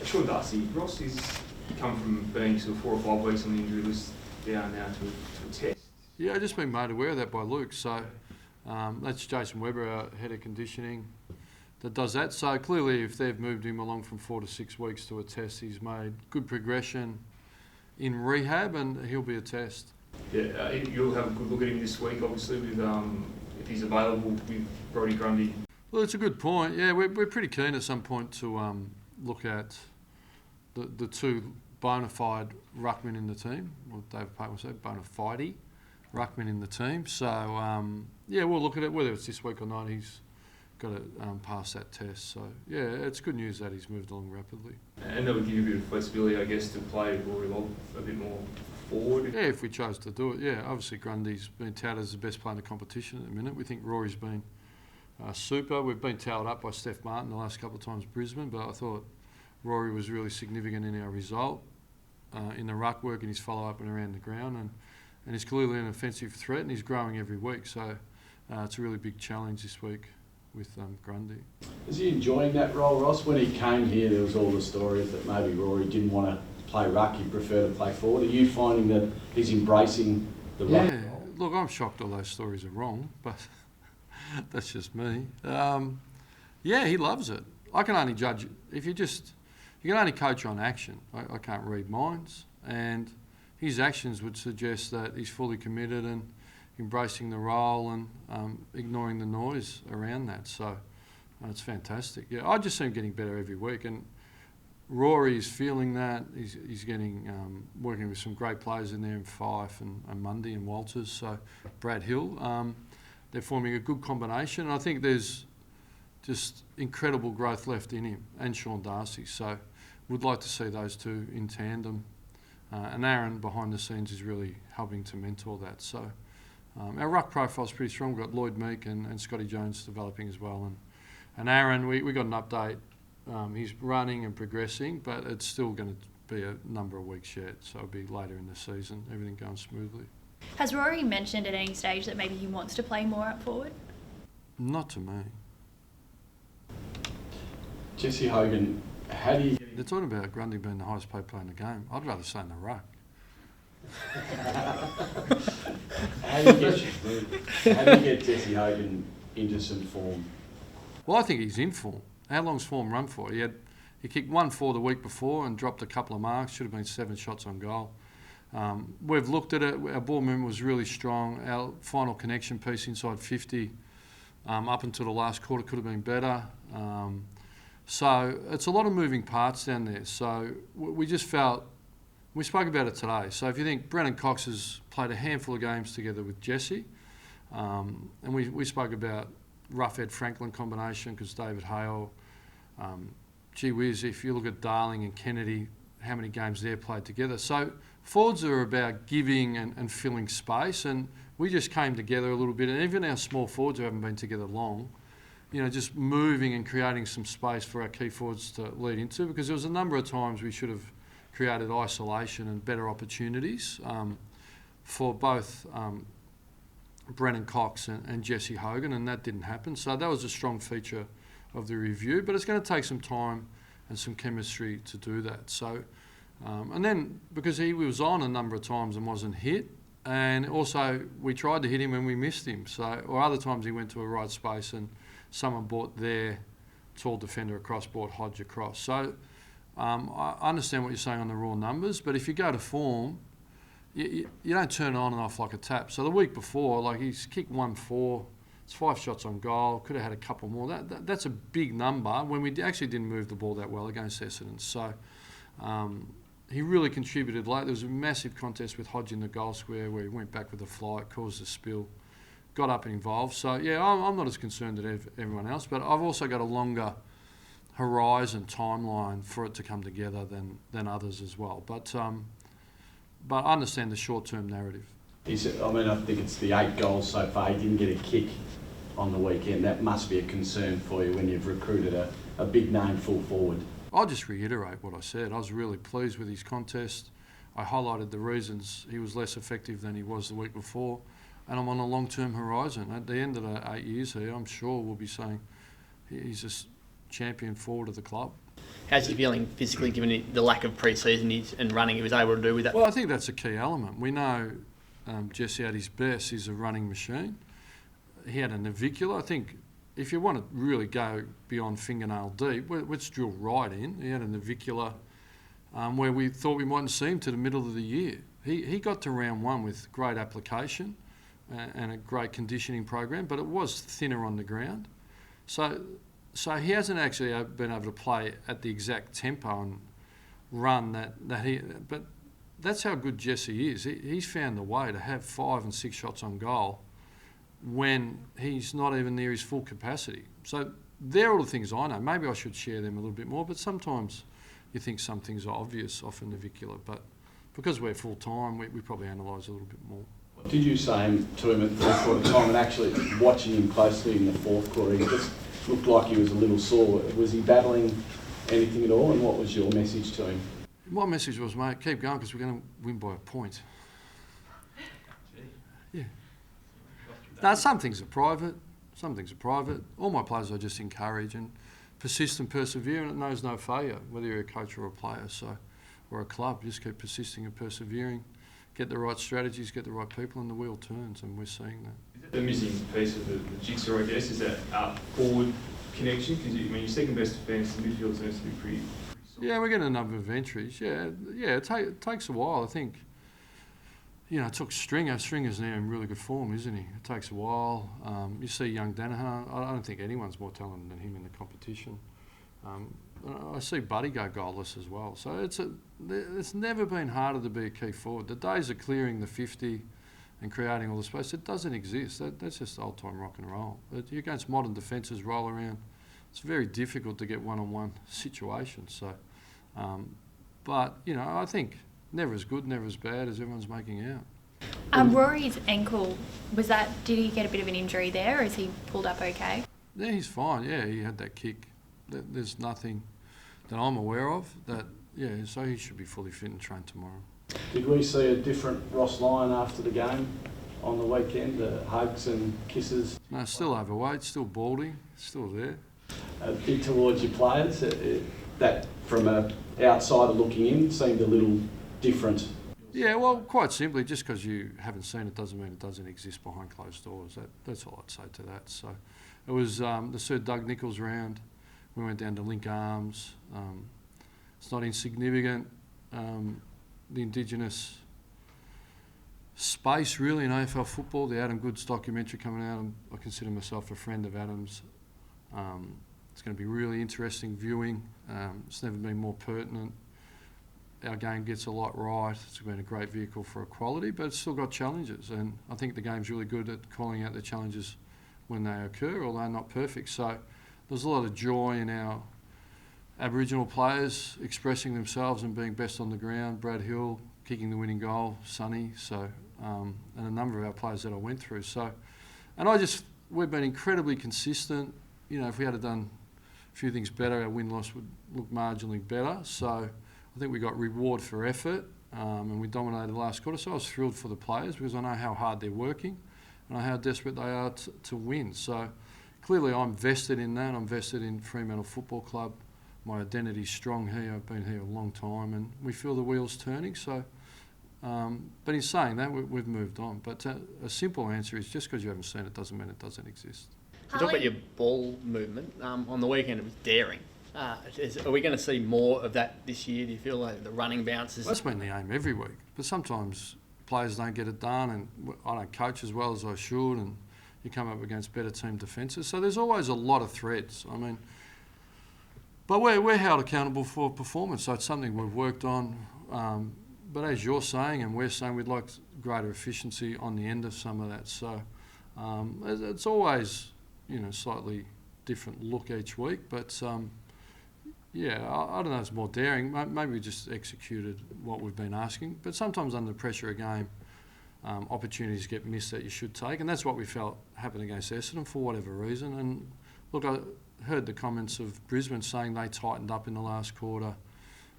Sean Darcy, Ross has come from being sort of 4 or 5 weeks on the injury list down now to a test. Yeah, I've just been made aware of that by Luke. So that's Jason Webber, our head of conditioning, that does that. So clearly, if they've moved him along from 4 to 6 weeks to a test, he's made good progression in rehab, and he'll be a test. Yeah, you'll have a good look at him this week, obviously, with if he's available with Brodie Grundy. Well, it's a good point. Yeah, we're pretty keen at some point to look at the two bona fide ruckmen in the team. What David Payne would say, bona fide ruckmen in the team. So, yeah, we'll look at it, whether it's this week or not. He's got to pass that test. So, yeah, it's good news that he's moved along rapidly. And that would give you a bit of flexibility, I guess, to play Rory Lobb a bit more forward. Yeah, if we chose to do it, yeah. Obviously, Grundy's been touted as the best player in the competition at the minute. We think Rory's been super. We've been towed up by Steph Martin the last couple of times Brisbane, but I thought Rory was really significant in our result, in the ruck work and his follow-up and around the ground, and he's clearly an offensive threat, and he's growing every week. So it's a really big challenge this week with Grundy. Is he enjoying that role, Ross? When he came here, there was all the stories that maybe Rory didn't want to play ruck, he'd prefer to play forward. Are you finding that he's embracing the ruck role? Look, I'm shocked all those stories are wrong, but that's just me. Yeah, he loves it. I can only judge if you can only coach on action. I can't read minds, and his actions would suggest that he's fully committed and embracing the role and ignoring the noise around that. So it's fantastic. Yeah, I just see him getting better every week, and Rory's feeling that. He's getting working with some great players in there in Fife and Mundy and Walters. So Brad Hill, they're forming a good combination. And I think there's just incredible growth left in him and Sean Darcy. So would like to see those two in tandem. And Aaron behind the scenes is really helping to mentor that. So our ruck profile's pretty strong. We've got Lloyd Meek and Scotty Jones developing as well. And Aaron, we got an update. He's running and progressing, but it's still going to be a number of weeks yet. So it'll be later in the season, everything going smoothly. Has Rory mentioned at any stage that maybe he wants to play more up forward? Not to me. Jesse Hogan, how do you... They're talking about Grundy being the highest paid player in the game. I'd rather stay in the ruck. How do you get Jesse Hogan into some form? Well, I think he's in form. How long's form run for? He kicked 1-4 the week before and dropped a couple of marks. Should have been 7 shots on goal. We've looked at it. Our ball movement was really strong. Our final connection piece inside 50 up until the last quarter could have been better. So it's a lot of moving parts down there. So we just felt, we spoke about it today. So if you think Brennan Cox has played a handful of games together with Jesse, and we spoke about Rough Ed Franklin combination because David Hale, gee whiz, if you look at Darling and Kennedy, how many games they're played together. So forwards are about giving and filling space, and we just came together a little bit, and even our small forwards who haven't been together long, just moving and creating some space for our key forwards to lead into, because there was a number of times we should have created isolation and better opportunities for both Brennan Cox and Jesse Hogan, and that didn't happen. So that was a strong feature of the review, but it's going to take some time and some chemistry to do that. So, and then because he was on a number of times and wasn't hit, and also we tried to hit him and we missed him. So, or other times he went to a right space and someone brought their tall defender across, brought Hodge across. So I understand what you're saying on the raw numbers, but if you go to form, you don't turn it on and off like a tap. So the week before, he's kicked 1-4, it's 5 shots on goal, could have had a couple more. That's a big number when we actually didn't move the ball that well against Essendon. So he really contributed late. There was a massive contest with Hodge in the goal square where he went back with a flight, caused a spill, got up and involved. So, yeah, I'm not as concerned as everyone else, but I've also got a longer horizon timeline for it to come together than others as well. But I understand the short-term narrative. I think it's the 8 goals so far. He didn't get a kick on the weekend. That must be a concern for you when you've recruited a big-name full forward. I'll just reiterate what I said. I was really pleased with his contest. I highlighted the reasons he was less effective than he was the week before, and I'm on a long-term horizon. At the end of the 8 years here, I'm sure we'll be saying he's a champion forward of the club. How's he feeling physically, given the lack of pre-season and running he was able to do with that? Well, I think that's a key element. We know Jesse at his best, he's a running machine. He had a navicular. I think if you want to really go beyond fingernail deep, let's drill right in. He had a navicular where we thought we mightn't see him to the middle of the year. He got to round one with great application and a great conditioning program, but it was thinner on the ground. So he hasn't actually been able to play at the exact tempo and run that he... But that's how good Jesse is. He's found the way to have 5 and 6 shots on goal when he's not even near his full capacity. So they're all the things I know. Maybe I should share them a little bit more, but sometimes you think some things are obvious off a navicular, but because we're full-time, we probably analyse a little bit more. Did you say to him at third quarter time, and actually watching him closely in the fourth quarter, he just looked like he was a little sore. Was he battling anything at all, and what was your message to him? My message was, mate, keep going because we're going to win by a point. Yeah. Now, some things are private. All my players I just encourage and persist and persevere, and it knows no failure, whether you're a coach or a player, or a club. Just keep persisting and persevering, get the right strategies, get the right people, and the wheel turns, and we're seeing that. The missing piece of the jigsaw, I guess, is that forward connection, because your second best defence in midfield seems to be pretty solid. Yeah, we're getting a number of entries. Yeah, it takes a while. I think, it took Stringer. Stringer's now in really good form, isn't he? It takes a while. You see young Danaher. I don't think anyone's more talented than him in the competition. I see Buddy go goalless as well. So it's never been harder to be a key forward. The days of clearing the 50 and creating all the space, it doesn't exist. That's just old-time rock and roll. You're against modern defences roll around. It's very difficult to get one-on-one situations. So, but I think never as good, never as bad as everyone's making out. Rory's ankle, did he get a bit of an injury there, or is he pulled up okay? Yeah, he's fine. Yeah, he had that kick. There's nothing that I'm aware of so he should be fully fit and train tomorrow. Did we see a different Ross Lyon after the game on the weekend? Hugs and kisses? No, still overweight, still balding, still there. A bit towards your players, that from an outsider looking in seemed a little different. Yeah, well, quite simply, just because you haven't seen it doesn't mean it doesn't exist behind closed doors. That's all I'd say to that. So it was the Sir Doug Nicholls round. We went down to link arms. It's not insignificant. The Indigenous space, really, in AFL football. The Adam Goods documentary coming out. I consider myself a friend of Adam's. It's going to be really interesting viewing. It's never been more pertinent. Our game gets a lot right. It's been a great vehicle for equality, but it's still got challenges. And I think the game's really good at calling out the challenges when they occur, although not perfect. So there's a lot of joy in our Aboriginal players expressing themselves and being best on the ground. Brad Hill kicking the winning goal, Sonny, and a number of our players that I went through. So, and we've been incredibly consistent. If we had done a few things better, our win-loss would look marginally better. So I think we got reward for effort, and we dominated the last quarter. So I was thrilled for the players because I know how hard they're working and I know how desperate they are to win. So clearly I'm vested in that. I'm vested in Fremantle Football Club. My identity's strong here. I've been here a long time, and we feel the wheels turning. So, but in saying that, we've moved on. But a simple answer is just because you haven't seen it doesn't mean it doesn't exist. You talk about your ball movement. On the weekend, it was daring. Are we going to see more of that this year? Do you feel like the running bounces? That's been the aim every week. But sometimes players don't get it done, and I don't coach as well as I should, and you come up against better team defences. So there's always a lot of threads. But we're held accountable for performance, so it's something we've worked on. But as you're saying, and we're saying, we'd like greater efficiency on the end of some of that. So it's always, slightly different look each week. But I don't know if it's more daring. Maybe we just executed what we've been asking. But sometimes under pressure of game, opportunities get missed that you should take. And that's what we felt happened against Essendon for whatever reason. And look, I heard the comments of Brisbane saying they tightened up in the last quarter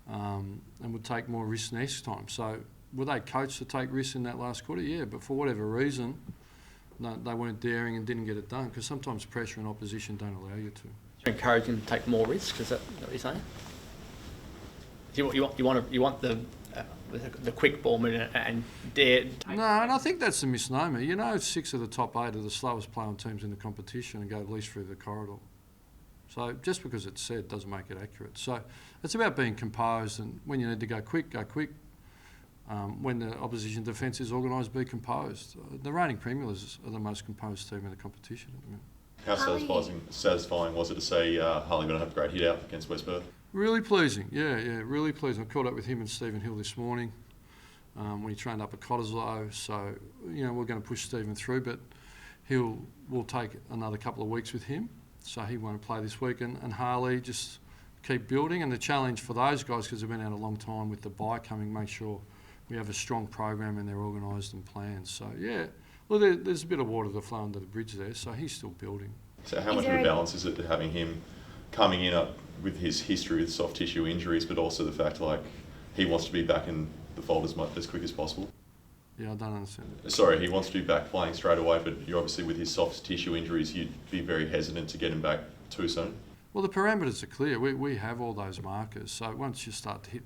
and would take more risks next time. So were they coached to take risks in that last quarter? Yeah, but for whatever reason, no, they weren't daring and didn't get it done because sometimes pressure and opposition don't allow you to. You encourage them to take more risks, is that what you're saying? You want the quick ball movement and dare. No, and I think that's a misnomer. 6 of the top 8 are the slowest playing teams in the competition and go at least through the corridor. So just because it's said doesn't make it accurate. So it's about being composed, and when you need to go quick, go quick. When the opposition defence is organised, be composed. The reigning premiers are the most composed team in the competition at the minute. How satisfying was it to see Harley going to have a great hit out against West Perth? Really pleasing, yeah, really pleasing. I caught up with him and Stephen Hill this morning when he trained up at Cottesloe. So, we're going to push Stephen through, but we'll take another couple of weeks with him. So he won't play this week. And Harley, just keep building. And the challenge for those guys, because they've been out a long time with the bye coming, make sure we have a strong program and they're organised and planned. So, yeah, well, there's a bit of water to flow under the bridge there, so he's still building. So how much of a balance is it having him coming in up with his history with soft tissue injuries, but also the fact he wants to be back in the fold as quick as possible? Yeah, I don't understand it. Sorry, he wants to be back playing straight away, but you're obviously with his soft tissue injuries, you'd be very hesitant to get him back too soon. Well, the parameters are clear. We have all those markers. So once you start to hit,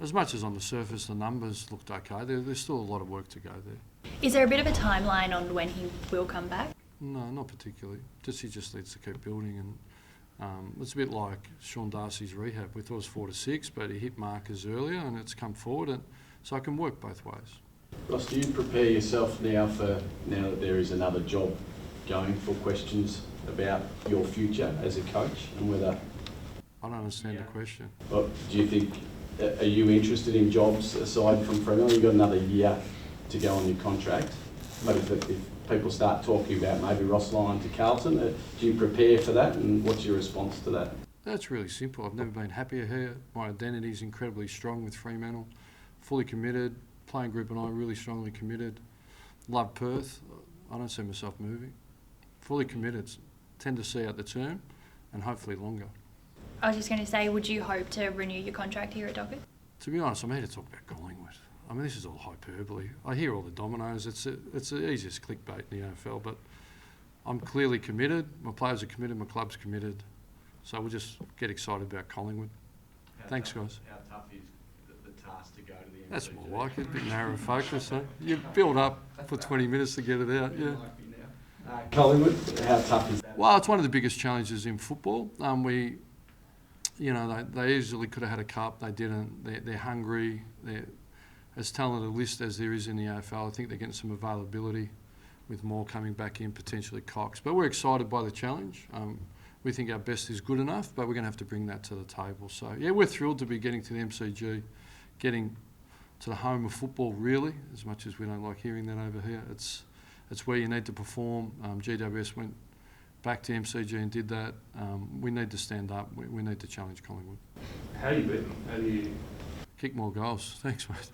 as much as on the surface the numbers looked okay, there's still a lot of work to go there. Is there a bit of a timeline on when he will come back? No, not particularly. He just needs to keep building, and it's a bit like Sean Darcy's rehab. We thought it was 4 to 6, but he hit markers earlier and it's come forward, and so it can work both ways. Ross, do you prepare yourself now that there is another job going for questions about your future as a coach and whether? I don't understand the question. Well, do you think, are you interested in jobs aside from Fremantle? You've got another year to go on your contract, but if people start talking about maybe Ross Lyon to Carlton, do you prepare for that, and what's your response to that? That's really simple. I've never been happier here. My identity is incredibly strong with Fremantle, fully committed. Playing group and I really strongly committed. Love Perth. I don't see myself moving. Fully committed. Tend to see out the term and hopefully longer. I was just going to say, would you hope to renew your contract here at Dockers? To be honest, I'm here to talk about Collingwood. I mean, this is all hyperbole. I hear all the dominoes. It's the easiest clickbait in the AFL, but I'm clearly committed. My players are committed. My club's committed. So we'll just get excited about Collingwood. Thanks, guys. How tough is the task to go to the MCG? That's more like it, a bit narrow focus. Huh? You build up for 20 minutes to get it out, yeah. Collingwood, how tough is that? Well, it's one of the biggest challenges in football. They easily could have had a cup. They didn't. They're hungry. They're as talented a list as there is in the AFL. I think they're getting some availability with more coming back in, potentially Cox. But we're excited by the challenge. We think our best is good enough, but we're going to have to bring that to the table. So, yeah, we're thrilled to be getting to the MCG, getting to the home of football, really, as much as we don't like hearing that over here. It's where you need to perform. GWS went back to MCG and did that. We need to stand up. We need to challenge Collingwood. How do you beat them? How do you? Kick more goals. Thanks, mate.